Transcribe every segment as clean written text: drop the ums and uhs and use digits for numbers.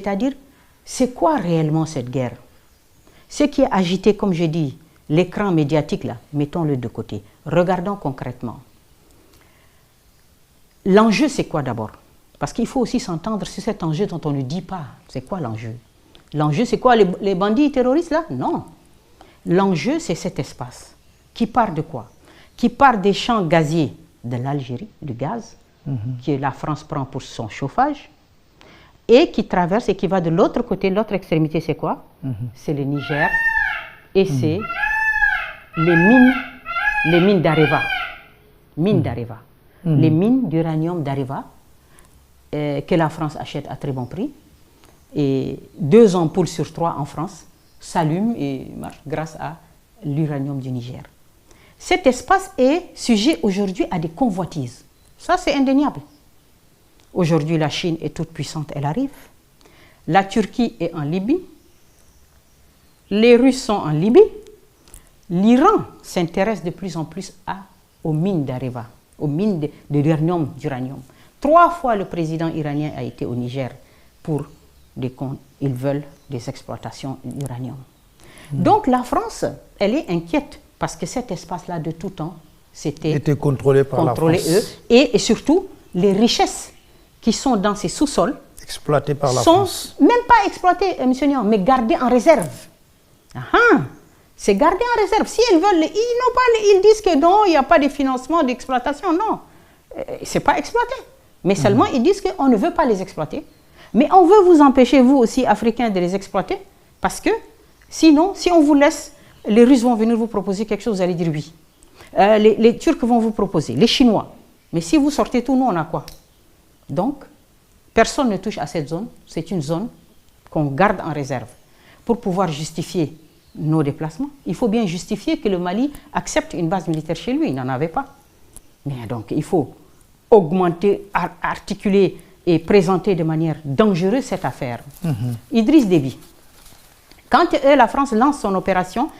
C'est-à-dire, c'est quoi réellement cette guerre? Ce qui est agité, comme j'ai dit, l'écran médiatique, là, mettons-le de côté. Regardons concrètement. L'enjeu, c'est quoi d'abord? Parce qu'il faut aussi s'entendre sur cet enjeu dont on ne dit pas. C'est quoi l'enjeu? L'enjeu, c'est quoi? Les bandits terroristes, là? Non. L'enjeu, c'est cet espace. Qui part de quoi? Qui part des champs gaziers de l'Algérie, du gaz, que la France prend pour son chauffage, et qui traverse et qui va de l'autre côté, l'autre extrémité, c'est quoi? C'est le Niger, et c'est les mines d'Areva. Mines d'Areva. Les mines d'uranium d'Areva, que la France achète à très bon prix. Et 2 ampoules sur 3 en France s'allument et marchent grâce à l'uranium du Niger. Cet espace est sujet aujourd'hui à des convoitises. Ça, c'est indéniable. Aujourd'hui, la Chine est toute puissante, elle arrive. La Turquie est en Libye. Les Russes sont en Libye. L'Iran s'intéresse de plus en plus aux mines d'Areva, aux mines d'uranium. 3 fois le président iranien a été au Niger pour des comptes. Ils veulent des exploitations d'uranium. Donc la France, elle est inquiète parce que cet espace-là de tout temps, était contrôlé par la France. Eux, et surtout, les richesses qui sont dans ces sous-sols exploitées par la France. Même pas exploitées, M. Niang, mais gardées en réserve. C'est gardé en réserve. Si ils veulent, ils disent que non, il n'y a pas de financement d'exploitation. Non, ce n'est pas exploité. Mais seulement, ils disent qu'on ne veut pas les exploiter. Mais on veut vous empêcher, vous aussi, Africains, de les exploiter. Parce que, sinon, si on vous laisse, les Russes vont venir vous proposer quelque chose, vous allez dire oui. Les Turcs vont vous proposer, les Chinois. Mais si vous sortez tout, nous, on a quoi? Donc, personne ne touche à cette zone. C'est une zone qu'on garde en réserve. Pour pouvoir justifier nos déplacements, il faut bien justifier que le Mali accepte une base militaire chez lui. Il n'en avait pas. Mais donc, il faut augmenter, articuler et présenter de manière dangereuse cette affaire. Idriss Déby. Quand la France lance son opération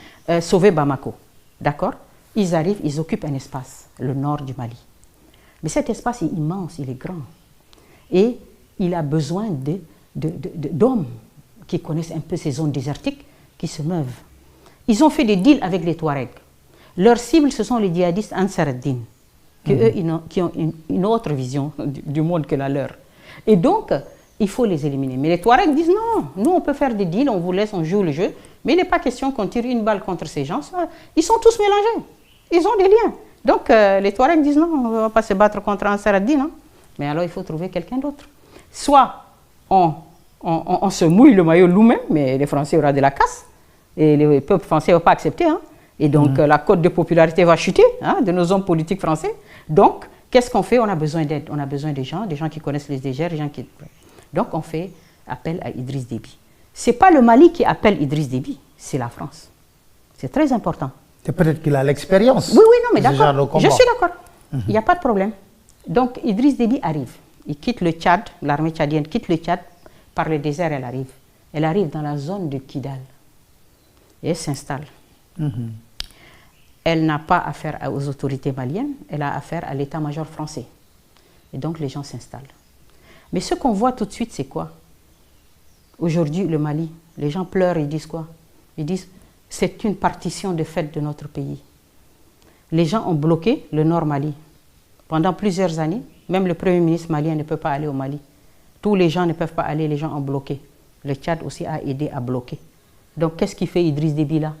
Sauver Bamako, d'accord? Ils arrivent, ils occupent un espace, le nord du Mali. Mais cet espace est immense, il est grand. Et il a besoin d'hommes qui connaissent un peu ces zones désertiques, qui se meuvent. Ils ont fait des deals avec les Touaregs. Leur cible, ce sont les djihadistes Ansar ad-Din, qui ont une autre vision du monde que la leur. Et donc, il faut les éliminer. Mais les Touaregs disent non, nous on peut faire des deals, on vous laisse, on joue le jeu, mais il n'est pas question qu'on tire une balle contre ces gens. Ils sont tous mélangés, ils ont des liens. Donc les Touaregs disent non, on ne va pas se battre contre Ansar ad-Din. Mais alors il faut trouver quelqu'un d'autre. Soit on se mouille le maillot nous-mêmes, mais les Français auront de la casse, et les peuples français ne vont pas accepter. Et donc la cote de popularité va chuter de nos hommes politiques français. Donc, qu'est-ce qu'on fait? On a besoin d'aide, on a besoin des gens qui connaissent les dégers, des gens qui... Donc on fait appel à Idriss Déby. Ce n'est pas le Mali qui appelle Idriss Déby, c'est la France. C'est très important. C'est peut-être qu'il a l'expérience. Oui, non, mais d'accord. Je suis d'accord. Il n'y a pas de problème. Donc Idriss Déby arrive. Il quitte le Tchad, l'armée tchadienne quitte le Tchad, par le désert elle arrive. Elle arrive dans la zone de Kidal. Et elle s'installe. Elle n'a pas affaire aux autorités maliennes, elle a affaire à l'état-major français. Et donc les gens s'installent. Mais ce qu'on voit tout de suite, c'est quoi? Aujourd'hui, le Mali, les gens pleurent, ils disent quoi? Ils disent, c'est une partition de fait de notre pays. Les gens ont bloqué le Nord Mali. Pendant plusieurs années, même le Premier ministre malien ne peut pas aller au Mali. Tous les gens ne peuvent pas aller, les gens ont bloqué. Le Tchad aussi a aidé à bloquer. Donc qu'est-ce qu'il fait Idriss Déby là?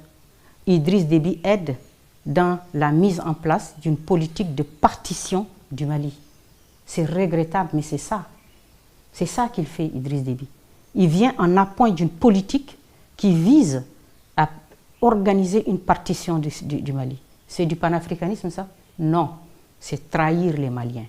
Idriss Déby aide dans la mise en place d'une politique de partition du Mali. C'est regrettable, mais c'est ça. C'est ça qu'il fait, Idriss Déby. Il vient en appoint d'une politique qui vise à organiser une partition du Mali. C'est du panafricanisme, ça? Non, c'est trahir les Maliens.